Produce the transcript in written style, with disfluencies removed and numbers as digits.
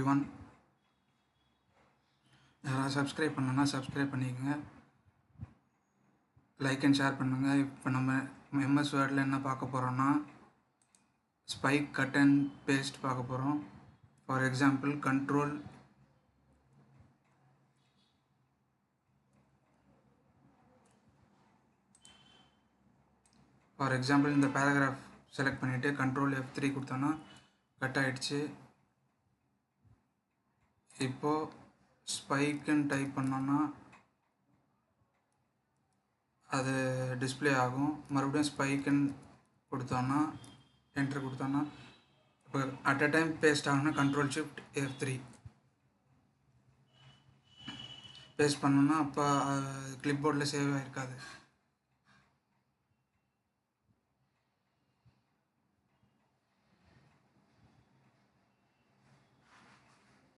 everyone. யாராவது subscribe பண்ணனா subscribe பண்ணிக்கோங்க, லைக் அண்ட் ஷேர் பண்ணுங்கள். இப்போ நம்ம எம்எஸ் வேர்டில் என்ன பார்க்க போகிறோன்னா ஸ்பைக் கட் அண்ட் பேஸ்ட் பார்க்க போகிறோம். ஃபார் எக்ஸாம்பிள் இந்த பேராகிராஃப் செலக்ட் பண்ணிவிட்டு Ctrl F3 கொடுத்தோன்னா கட் ஆகிடுச்சு. இப்போது ஸ்பைக்குன்னு டைப் பண்ணோன்னா அது டிஸ்பிளே ஆகும். மறுபடியும் ஸ்பைக்குன்னு கொடுத்தோன்னா என்ட்ரு கொடுத்தோன்னா இப்போ அட் அ டைம் பேஸ்ட் ஆகுனா Ctrl Shift F3 பேஸ்ட் பண்ணோன்னா அப்போ கிளிப் போர்டில் சேவ் ஆகிருக்காது.